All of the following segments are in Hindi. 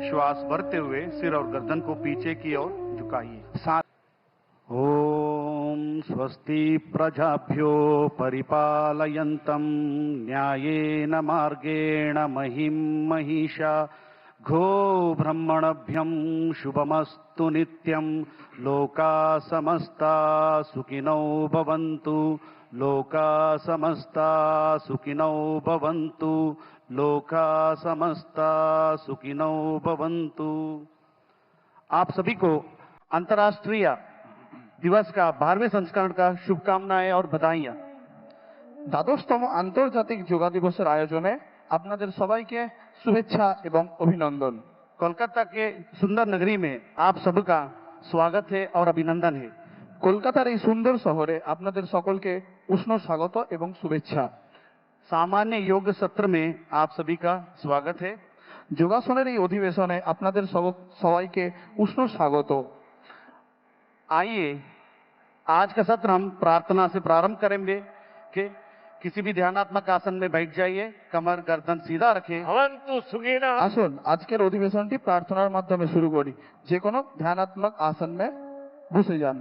श्वास भरते हुए सिर और गर्दन को पीछे की ओर झुकाइए। साथ ओम स्वस्ति प्रजाभ्यो परिपालयन्तं न्यायेन मार्गेण महिं महिषा गो ब्रह्मणभ्यं शुभमस्तु नित्यं लोका समस्ता सुखिनो भवन्तु लोका समस्ता सुखिनो भवन्तु लोका समस्ता सुखिनो भवन्तु। आप सभी को अंतर्राष्ट्रीय दिवस का 12वें संस्करण का शुभकामनाएं और बधाइयां। দ্বাদশতম আন্তর্জাতিক যোগা দিবসের আয়োজনে আপনাদের সবাইকে শুভেচ্ছা এবং অভিনন্দন। कोलकाता के सुंदर नगरी में आप सबका स्वागत है और अभिनंदन है। কলকাতার এই সুন্দর শহরে আপনাদের সকলকে উষ্ণ স্বাগত এবং শুভেচ্ছা। सामान्य योग सत्र में आप सभी का स्वागत है। যোগাসনের এই অধিবেশনে আপনাদের সবাইকে উষ্ণ স্বাগত। आइए आज का सत्र हम प्रार्थना से प्रारंभ करेंगे कि किसी भी ध्यानात्मक आसन में बैठ जाइए, कमर गर्दन सीधा रखें। আসুন আজকের অধিবেশনটি প্রার্থনার মাধ্যমে শুরু করি। যে কোনো ধ্যানাত্মক आसन में বসে যান।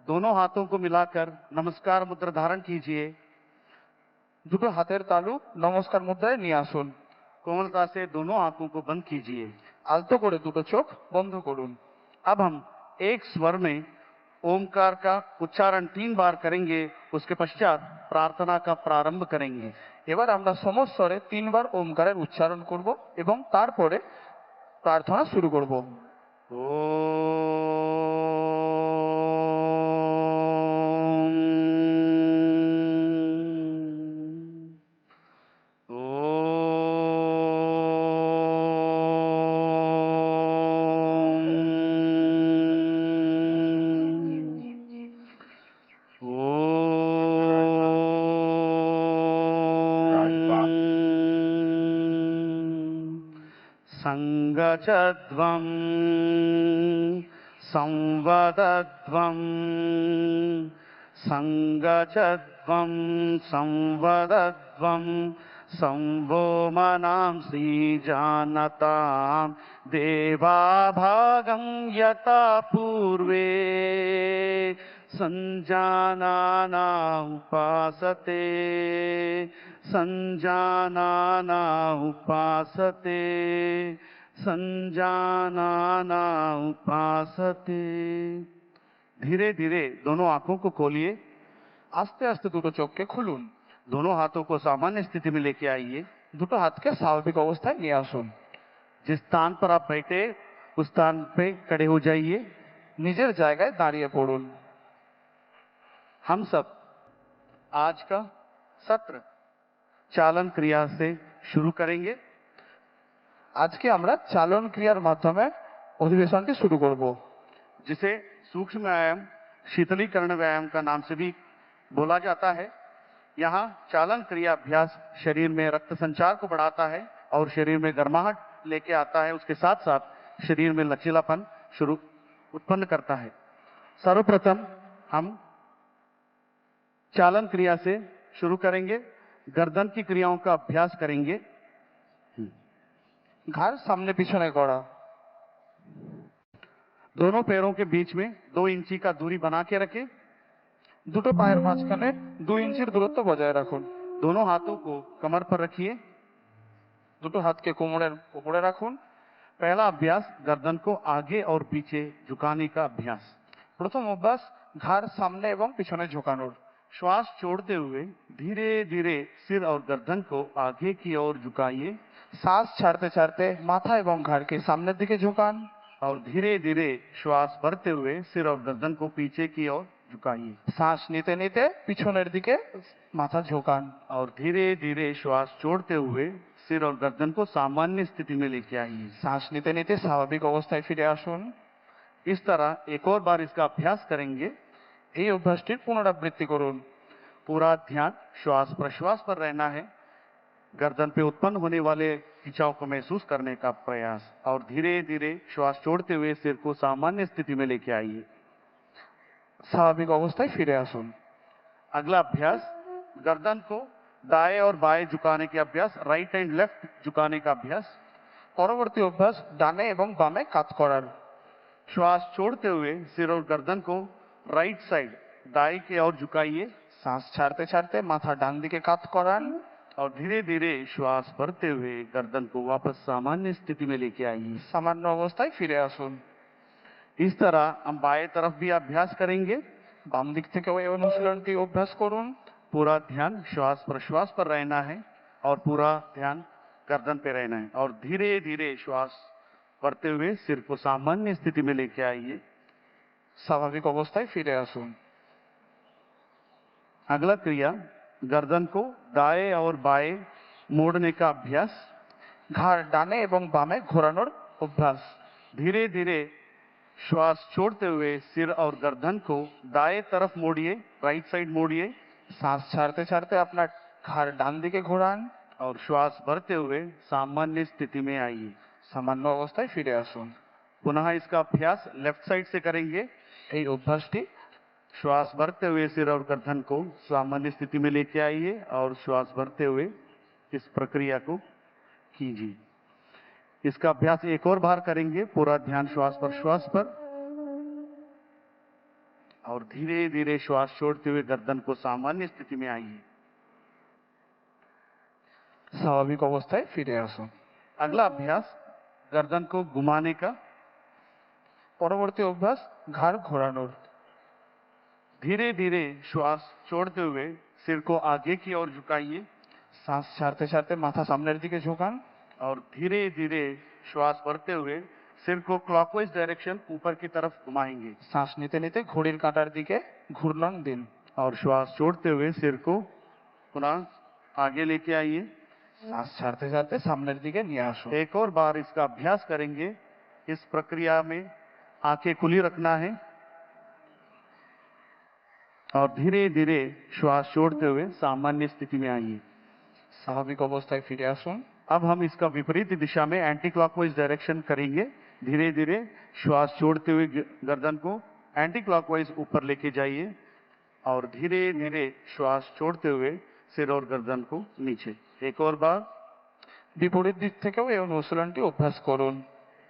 दोनों हाथों को मिलाकर नमस्कार मुद्रा धारण कीजिए। দুটো হাতের তালু নমস্কার মুদ্রায় নিয়ে আসুন। कोमलता से दोनों आंखों को बंद कीजिए। আলতো করে দুটো চোখ বন্ধ করুন। अब हम एक स्वर में ओमकार का उच्चारण 3 बार करेंगे, उसके पश्चात प्रार्थना का प्रारंभ करेंगे। এবার আমরা সমস্বরে 3 বার ওমকারের উচ্চারণ করব এবং তারপরে প্রার্থনা শুরু করব। संगचध्वं संवदध्वं संगचध्वं संवदध्वं संवोमनां श्रीजानतां देवाभागं यथा पूर्वे संजानाना उपासते संजानाना उपासते संजानाना उपासते। धीरे धीरे दोनों आंखों को खोलिए। আস্তে আস্তে দুটো চোখকে খুলুন। दोनों हाथों को सामान्य स्थिति में लेके आइए। দুটো হাতকে স্বাভাবিক অবস্থায় নিয়ে আসুন। जिस स्थान पर आप बैठे उस स्थान पे खड़े हो जाइए। নিজের জায়গায় দাঁড়িয়ে পড়ুন। हम सब आज का सत्र चालन क्रिया से शुरू करेंगे। আজকে আমরা চালন ক্রিয়ার মাধ্যমে অধিবেশনটি শুরু করব, जिसे सूक्ष्म व्यायाम शीतलीकरण व्यायाम का नाम से भी बोला जाता है। यहाँ चालन क्रिया अभ्यास शरीर में रक्त संचार को बढ़ाता है और शरीर में गर्माहट लेके आता है। उसके साथ साथ शरीर में लचीलापन उत्पन्न करता है। सर्वप्रथम हम चालन क्रिया से शुरू करेंगे। गर्दन की क्रियाओं का अभ्यास करेंगे। ঘাড় সামনে পিছনে করা। दोनों पैरों के बीच में 2 इंची का दूरी बना के रखें। দুটো পায়ের মাঝখানে 2 ইঞ্চির দূরত্ব বজায় রাখুন। दोनों हाथों को कमर पर रखिए। দুটো হাতকে কোমরের উপরে রাখুন। पहला अभ्यास गर्दन को आगे और पीछे झुकाने का अभ्यास। প্রথম অভ্যাস ঘাড় সামনে এবং পিছনে ঝোঁকানোর। श्वास छोड़ते हुए धीरे धीरे सिर और गर्दन को आगे की ओर झुकाइए শ্বাস ছাড়তে ছাড়তে মাথা এবং ঘাড়কে সামনের দিকে ঝোঁকান। और धीरे धीरे श्वास भरते हुए सिर और गर्दन को पीछे की ओर झुकाइए। শ্বাস নিতে নিতে পিছনের দিকে মাথা ঝোঁকান। और धीरे धीरे श्वास छोड़ते हुए सिर और गर्दन को सामान्य स्थिति में लेके आइए। শ্বাস নিতে নিতে স্বাভাবিক অবস্থায় ফিরে আসুন। इस तरह एक और बार इसका अभ्यास करेंगे। এই অভ্যাসটির পুনরাবৃত্তি করুন। पूरा ध्यान श्वास प्रश्वास पर रहना है। गर्दन पे उत्पन्न होने वाले खिंचाव को महसूस करने का प्रयास और धीरे धीरे श्वास छोड़ते हुए सिर को सामान्य स्थिति में लेके आइए। স্বাভাবিক অবস্থায় ফিরে আসুন। अगला अभ्यास गर्दन को दाएं और बाएं झुकाने के अभ्यास, राइट एंड लेफ्ट झुकाने का अभ्यास। পরবর্তী অভ্যাস ডানে এবং বামে কাত করার। श्वास छोड़ते हुए सिर और गर्दन को राइट साइड दाएं की ओर झुकाइए শ্বাস ছাড়তে ছাড়তে মাথা ডান দিকে কাত করান और धीरे धीरे श्वास भरते हुए गर्दन को वापस सामान्य स्थिति में लेके आइए। সামান্য অবস্থায় ফিরে আসুন। इस तरह हम बाएं तरफ भी अभ्यास करेंगे। বাম দিক থেকেও এই অনুশীলনটি অভ্যাস করুন। पूरा ध्यान श्वास प्रश्वास पर रहना है और पूरा ध्यान गर्दन पे रहना है और धीरे धीरे श्वास भरते हुए सिर को सामान्य स्थिति में लेके आइए। স্বাভাবিক অবস্থায় ফিরে আসুন। अगला क्रिया गर्दन को दाएं और बाएं मोड़ने का अभ्यास। ঘাড় ডানে এবং বামে ঘোরানোর অভ্যাস। धीरे धीरे श्वास छोड़ते हुए सिर और गर्दन को दाएं तरफ मोड़िए, राइट साइड मोड़िए শ্বাস ছাড়তে ছাড়তে আপনার ঘাড় ডান দিকে ঘোরান। और श्वास भरते हुए सामान्य स्थिति में आइए। সামান্য অবস্থায় ফিরে আসুন। पुनः इसका अभ्यास लेफ्ट साइड से करेंगे। এই অভ্যাসটি श्वास भरते हुए सिर और गर्दन को सामान्य स्थिति में लेके आइए और श्वास भरते हुए इस प्रक्रिया को कीजिए। इसका अभ्यास एक और बार करेंगे। पूरा ध्यान श्वास पर और धीरे धीरे श्वास छोड़ते हुए गर्दन को सामान्य स्थिति में आइए। স্বাভাবিক অবস্থায় ফিরে আসুন। अगला अभ्यास गर्दन को घुमाने का। পরবর্তী অভ্যাস ঘাড় ঘোরানোর। धीरे धीरे श्वास छोड़ते हुए सिर को आगे की ओर झुकाइए শ্বাস ছাড়তে ছাড়তে মাথা সামনের দিকে ঝোঁকান और धीरे धीरे श्वास भरते हुए सिर को क्लॉकवाइज डायरेक्शन ऊपर की तरफ घुमाएंगे শ্বাস নিতে নিতে ঘড়ির কাঁটার দিকে ঘূর্ণন দিন। और श्वास छोड़ते हुए सिर को पुनः आगे लेके आइए। শ্বাস ছাড়তে ছাড়তে সামনের দিকে নিয়ে আসুন। एक और बार इसका अभ्यास करेंगे। इस प्रक्रिया में आंखें खुली रखना है और धीरे धीरे श्वास छोड़ते हुए सामान्य स्थिति में आइए। স্বাভাবিক অবস্থায় ফিরে আসুন। अब हम इसका विपरीत दिशा में एंटी क्लॉकवाइज डायरेक्शन करेंगे। धीरे धीरे श्वास छोड़ते हुए गर्दन को एंटी क्लॉकवाइज ऊपर लेके जाइए और धीरे धीरे श्वास छोड़ते हुए सिर और गर्दन को नीचे। एक और बार বিপরীত দিক থেকেও এই অনুশীলনটি অভ্যাস করুন।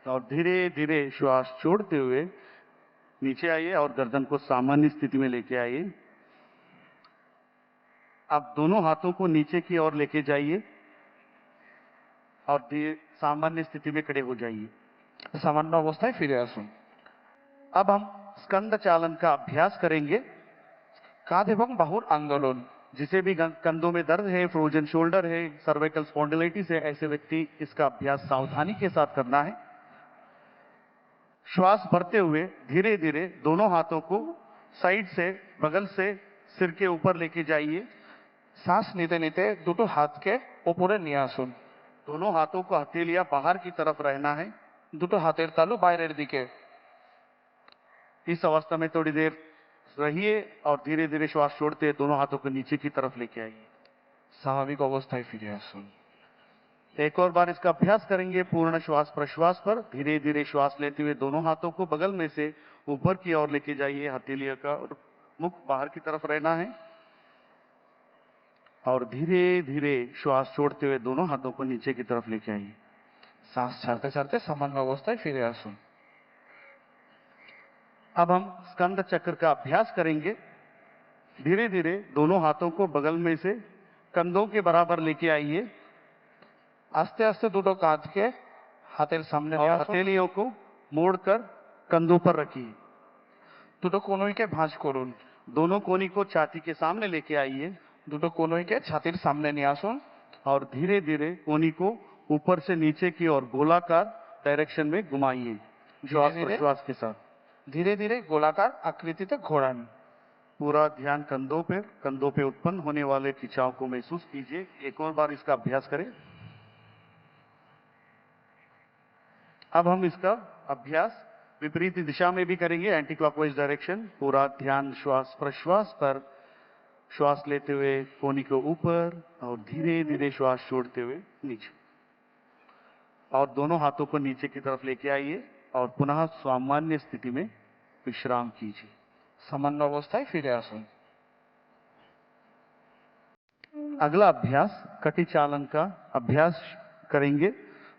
और धीरे धीरे श्वास छोड़ते हुए नीचे आइए और गर्दन को सामान्य स्थिति में लेके आइए। अब दोनों हाथों को नीचे की ओर लेके जाइए और सामान्य स्थिति में खड़े हो जाइए। সামান্য অবস্থায় ফিরে আসুন। अब हम स्कंद चालन का अभ्यास करेंगे। কাঁধ এবং বাহুর আন্দোলন। जिसे भी कंधों में दर्द है, फ्रोजन शोल्डर है, सर्वाइकल स्पॉन्डिलाइटिस है, ऐसे व्यक्ति इसका अभ्यास सावधानी के साथ करना है। श्वास भरते हुए धीरे धीरे दोनों हाथों को साइड से, बगल से सिर के ऊपर लेके जाइए। শ্বাস নিতে নিতে দুটো হাতকে ওপরে নিয়ে আসুন। दोनों हाथों को हथेलियां बाहर की तरफ रहना है। দুটো হাতের তালু বাইরের দিকে। इस अवस्था में थोड़ी देर रहिए और धीरे धीरे श्वास छोड़ते दोनों हाथों को नीचे की तरफ लेके आइए। স্বাভাবিক অবস্থায় ফিরে আসুন। एक और बार इसका अभ्यास करेंगे। पूर्ण श्वास प्रश्वास पर धीरे धीरे श्वास लेते हुए दोनों हाथों को बगल में से ऊपर की ओर लेके जाइए। हथेलियों का और मुख बाहर की तरफ रहना है और धीरे धीरे श्वास छोड़ते हुए दोनों हाथों को नीचे की तरफ लेके आइए। শ্বাস ছাড়তে ছাড়তে সামান্য অবস্থায় ফিরে আসুন। अब हम स्कंद चक्र का अभ्यास करेंगे। धीरे धीरे दोनों हाथों को बगल में से कंधों के बराबर लेके आइए। আস্তে আস্তে দুটো কাঁধকে হাতের সামনে और নিয়ে আসুন। हथेलियों को मोड़कर कंधों पर रखिए। দুটো কনুইকে ভাঁজ করুন। दोनों कोनी को छाती के सामने लेके आइए দুটো कनुईके छातीर सामने निये आसुन और धीरे धीरे कोनी को ऊपर से नीचे की ओर गोलाकार डायरेक्शन में घुमाइए श्वास प्रश्वास के साथ। धीरे धीरे गोलाकार आकृतिते घोरान। पूरा ध्यान कंधों पे उत्पन्न होने वाले खिंचाव को महसूस कीजिए। एक और बार इसका अभ्यास करें। अब हम इसका अभ्यास विपरीत दिशा में भी करेंगे, एंटी क्लॉकवाइज डायरेक्शन। पूरा ध्यान श्वास प्रश्वास पर, श्वास लेते हुए कोनी को ऊपर और धीरे धीरे श्वास छोड़ते हुए नीचे, और दोनों हाथों को नीचे की तरफ लेके आइए और पुनः सामान्य स्थिति में विश्राम कीजिए। सामान्य अवस्थाয় फिरे आसुन। अगला अभ्यास कटी चालन का अभ्यास करेंगे।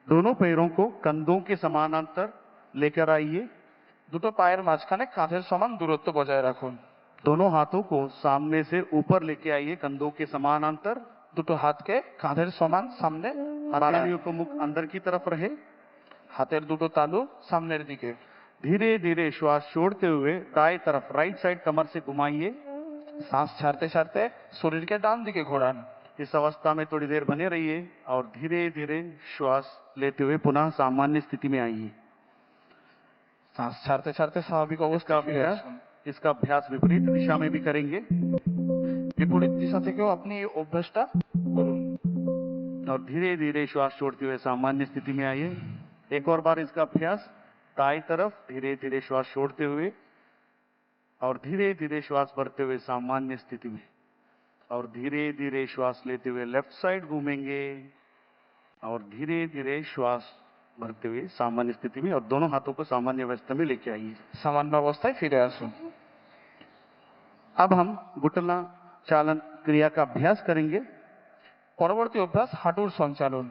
दोनों पैरों को कंधों के समानांतर लेकर आइए। দুটো পায়ের মাঝখানে কাঁধের সমান দূরত্ব বজায় রাখুন। दोनों हाथों को सामने से ऊपर लेके आइए, कंधों के समानांतर। দুটো হাতকে কাঁধের সমান সামনে বাড়ান। हथेलियों को मुख अंदर की तरफ रहे। হাতের দুটো तालू सामনের दिके। धीरे धीरे श्वास छोड़ते हुए दाएं तरफ राइट साइड कमर से घुमाइए। सांस ছাড়তে ছাড়তে শরীরকে ডান দিকে ঘোরান। इस अवस्था में थोड़ी देर बने रहिए और धीरे धीरे श्वास लेते हुए पुनः सामान्य स्थिति में आइए। सांस ছাড়তে ছাড়তে স্বাভাবিক অবস্থায় ফিরে আসুন। इसका अभ्यास विपरीत दिशा में भी करेंगे বিপরীত দিশা থেকেও আপনি এই অভ্যাসটা করুন। और धीरे धीरे श्वास छोड़ते हुए सामान्य स्थिति में आइए। एक और बार इसका अभ्यास। दाएं तरफ धीरे धीरे श्वास छोड़ते हुए और धीरे धीरे श्वास भरते हुए सामान्य स्थिति में, और धीरे धीरे श्वास लेते हुए लेफ्ट साइड घूमेंगे और धीरे धीरे श्वास भरते हुए सामान्य स्थिति में, और दोनों हाथों को सामान्य अवस्था में लेके आइए। সামান্য অবস্থায় ফিরে আসুন। अब हम घुटना चालन क्रिया का अभ्यास करेंगे। পরবর্তী অভ্যাস হাঁটুর সঞ্চালন।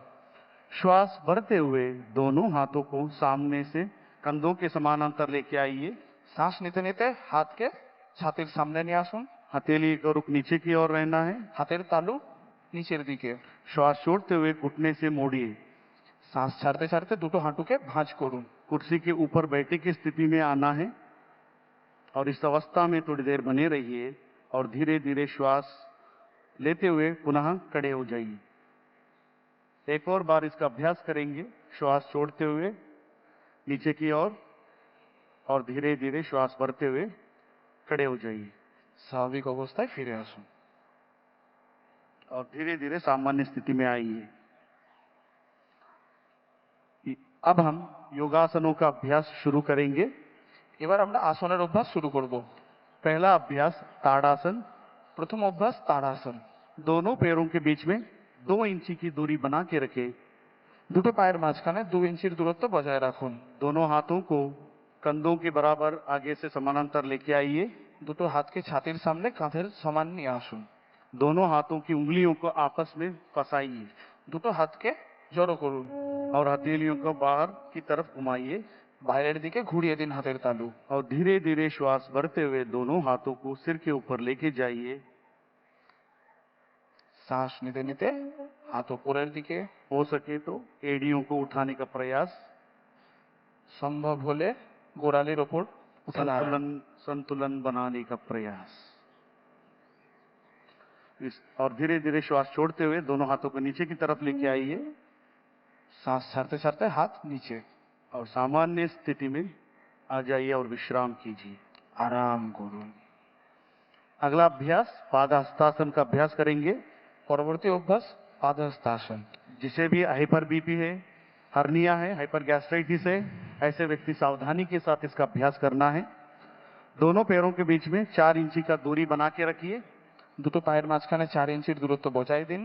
श्वास भरते हुए दोनों हाथों को सामने से कंधों के समानांतर लेके आइए। শ্বাস নিতে নিতে হাতকে ছাতির সামনে নিয়ে আসুন। हथेली का रुख नीचे की ओर रहना है। হাতের তালু নিচের দিকে। श्वास छोड़ते हुए घुटने से मोड़िए। শ্বাস ছাড়তে ছাড়তে দুটো হাঁটুকে ভাঁজ করুন। कुर्सी के ऊपर बैठे की स्थिति में आना है और इस अवस्था में थोड़ी देर बने रहिए और धीरे धीरे श्वास लेते हुए पुनः खड़े हो जाइए। एक और बार इसका अभ्यास करेंगे। श्वास छोड़ते हुए नीचे की ओर और धीरे धीरे श्वास भरते हुए खड़े हो जाइए স্বাভাবিক অবস্থায় ফিরে আসুন। और धीरे धीरे सामान्य स्थिति में आइए। अब हम योगासनों का अभ्यास शुरू करेंगे। এবার আমরা আসনের অভ্যাস শুরু করব। पहला अभ्यास ताड़ासन। প্রথম অভ্যাস তাড়াসন। दोनों पैरों के बीच में 2 इंची की दूरी बना के रखें। দুটো পায়ের মাঝখানে 2 ইঞ্চির দূরত্ব বজায় রাখুন। दोनों हाथों को कंधों के बराबर आगे से समानांतर लेके आइए। দুটো হাতকে ছাতির সামনে কাঁধের সমান নিয়ে আসুন। दोनों हाथों की उंगलियों को आपस में फंसाइए দুটো হাতকে জড়ো করুন। और हथेलियों को बाहर की तरफ घुमाइए বাইরের দিকে ঘুরিয়ে দিন হাতের তালু। और धीरे धीरे श्वास भरते हुए दोनों हाथों को सिर के ऊपर लेके जाइए। শ্বাস নিতে নিতে হাত উপরের দিকে। हो सके तो एड़ियों को उठाने का प्रयास। সম্ভব হলে গোড়ালির ওপর উঠান। संतुलन बनाने का प्रयास। और धीरे धीरे श्वास छोड़ते हुए दोनों हाथों को नीचे की तरफ लेके आइए শ্বাস ছাড়তে ছাড়তে হাত নিচে। और सामान्य स्थिति में आ जाइए और विश्राम कीजिए। আরাম করুন। अगला अभ्यास पादहस्तासन का अभ्यास करेंगे। পরবর্তী অভ্যাস পাদহস্তাসন। जिसे भी हाइपर बीपी है, हर्निया है, हाइपर गैस्ट्राइटिस है, ऐसे व्यक्ति सावधानी के साथ इसका अभ्यास करना है। दोनों पैरों के बीच में 4 इंची का दूरी बना के रखिए। দুটো পায়ের মাঝখানে 4 ইঞ্চির দূরত্ব বজায় দিন।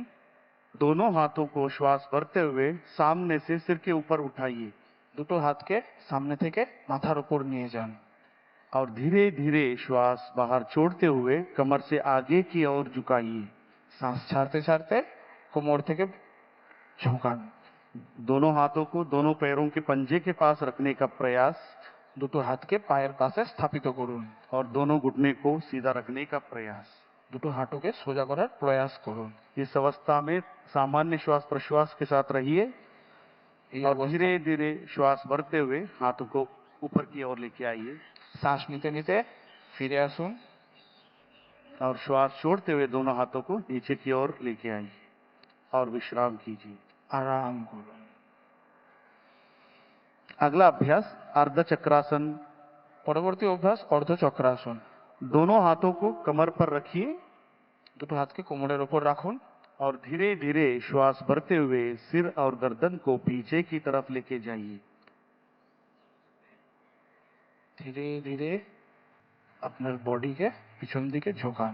दोनों हाथों को श्वास भरते हुए सामने से सिर के ऊपर उठाइए দুটো হাতকে সামনে থেকে মাথার উপর নিয়ে যান। और धीरे धीरे श्वास बाहर छोड़ते हुए कमर से आगे की ओर झुकाइए। শ্বাস ছাড়তে ছাড়তে কোমর থেকে ঝুঁকান। दोनों हाथों को दोनों पैरों के पंजे के पास रखने का प्रयास দুটো হাতকে পায়ের পাশে স্থাপিত করুন। और दोनों घुटने को सीधा रखने का प्रयास। দুটো হাঁটুকে সোজা করার প্রয়াস করুন। इस अवस्था में सामान्य श्वास प्रश्वास के साथ रहिए এই और অবস্থায় धीरे धीरे श्वास भरते हुए हाथों को ऊपर की ओर लेके आइए শ্বাস নিতে নিতে ফিরে আসুন। और श्वास छोड़ते हुए दोनों हाथों को नीचे की ओर लेके आइए और विश्राम कीजिए। আরাম করুন। अगला अभ्यास अर्ध चक्रासन। পরবর্তী অভ্যাস অর্ধচক্রাসন। दोनों हाथों को कमर पर रखिए দুটো হাতকে কোমরের উপর রাখুন और धीरे धीरे श्वास भरते हुए सिर और गर्दन को पीछे की तरफ लेके जाइए। ধীরে ধীরে আপনার বডিকে পিছন দিকে ঝোঁকান।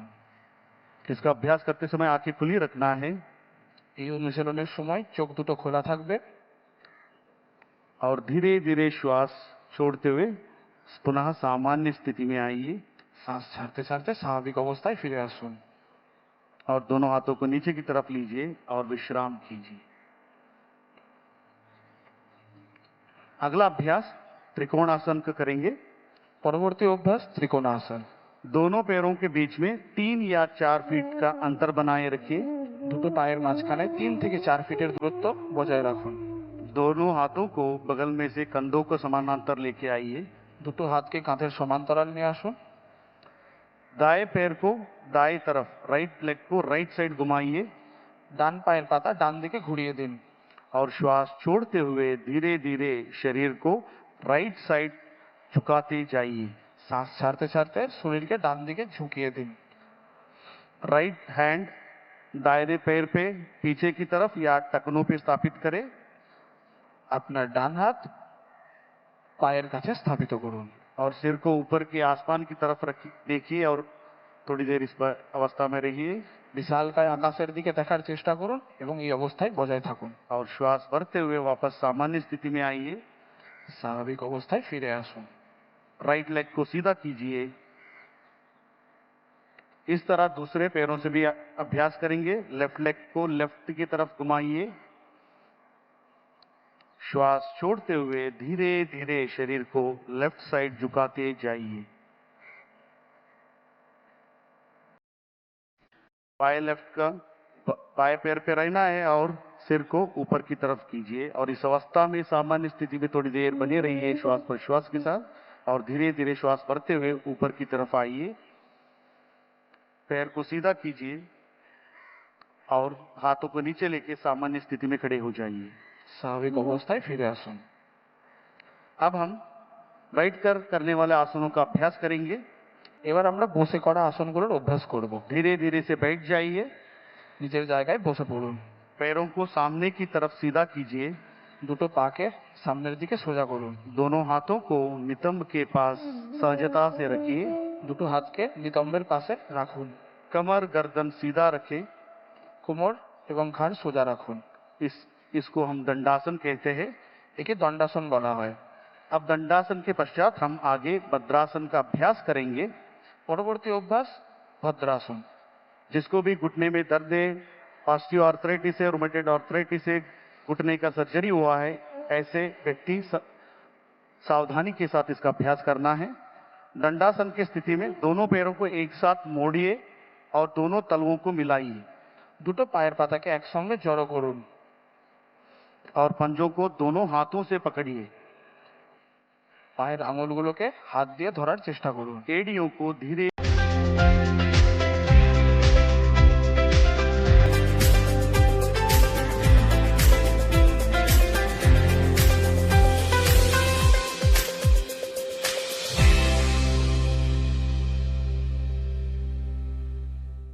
इसका अभ्यास करते समय आंखें खुली रखना है এই অনুশীলনের সময় চোখ দুটো খোলা থাকবে और धीरे धीरे श्वास छोड़ते हुए पुनः सामान्य स्थिति में आइए শ্বাস ছাড়তে ছাড়তে স্বাভাবিক অবস্থায় ফিরে আসুন। और दोनों हाथों को नीचे की तरफ लीजिए और विश्राम कीजिए। अगला अभ्यास त्रिकोणासन का करेंगे। পরবর্তী অভ্যাস ত্রিকোণাসন। दोनों पैरों के बीच में 3 या 4 फीट का अंतर बनाए रखिए। দুটো পায়ের মাঝখানে 3 থেকে 4 ফিটের দূরত্ব বজায় রাখুন। दोनों हाथों को बगल में से कंधों को समानांतर लेके आइए। দুটো হাতকে কাঁধের সমান্তরাল নিয়ে আসুন। दाएं पैर को दाएं तरफ, राइट लेग को राइट साइड घुमाइए ডান পায়ের পাতা ডান দিকে ঘুরিয়ে দিন। और श्वास छोड़ते हुए धीरे धीरे शरीर को राइट साइड झुकाते जाइए। শ্বাস ছাড়তে ছাড়তে শরীরকে ডান দিকে ঝুঁকিয়ে দিন। राइट हैंड दाहिने पैर पे पीछे की तरफ या टखनों पे स्थापित करें আপনার ডান হাত পায়ের কাছে স্থাপিত করুন। और सिर को ऊपर के आसमान की तरफ रखिए, देखिए और थोड़ी देर इस अवस्था में रहिए বিশালকায় আকাশের দিকে দেখার চেষ্টা করুন এবং এই অবস্থায় বজায় থাকুন। और श्वास भरते हुए वापस सामान्य स्थिति में आइए। স্বাভাবিক অবস্থায় ফিরে আসুন। राइट लेग को सीधा कीजिए। इस तरह दूसरे पैरों से भी अभ्यास करेंगे। लेफ्ट लेग को लेफ्ट की तरफ घुमाइए। श्वास छोड़ते हुए धीरे धीरे शरीर को लेफ्ट साइड झुकाते जाइए। बाएं लेफ्ट का बाएं पैर पे रहना है और सिर को ऊपर की तरफ कीजिए और इस अवस्था में सामान्य स्थिति में थोड़ी देर बने रहिए श्वास प्रश्वास के साथ और धीरे धीरे श्वास भरते हुए ऊपर की तरफ आइए। पैर को सीधा कीजिए और हाथों को नीचे लेके सामान्य स्थिति में खड़े हो जाइए। স্বাভাবিক অবস্থায় ফিরে আসুন। अब हम बैठ कर करने वाले आसनों का अभ्यास करेंगे। এবার আমরা বসে করা আসনগুলোর অভ্যাস করব। धीरे धीरे से बैठ जाइए। নিজের জায়গায় বসে পড়ুন। पैरों को सामने की तरफ सीधा कीजिए। দুটো পাকে সামনের দিকে সোজা করুন। दोनों हाथों को नितंब के पास सहजता से रखिए। দুটো হাতকে নিতম্বের পাশে রাখুন। कमर गर्दन सीधा रखें। কোমর এবং ঘাড় সোজা রাখুন। इसको हम दंडासन कहते हैं। একে দণ্ডাসন বলা হয়। अब दंडासन के पश्चात हम आगे भद्रासन का अभ्यास करेंगे। পরবর্তী অভ্যাস ভদ্রাসন। जिसको भी घुटने में दर्द है, ऑस्टियो आर्थराइटिस है, रूमेटॉइड आर्थराइटिस है, घुटने का सर्जरी हुआ है, ऐसे व्यक्ति सावधानी के साथ इसका अभ्यास करना है। दंडासन की स्थिति में दोनों पैरों को एक साथ मोड़िए और दोनों तलवों को मिलाइए। দুটো পায়ের পাতাকে একসঙ্গে জড়ো করুন और पंजों को दोनों हाथों से पकड़िए। পায়ের আঙুলগুলোকে হাত দিয়ে ধরার চেষ্টা করুন। एड़ियों को धीरे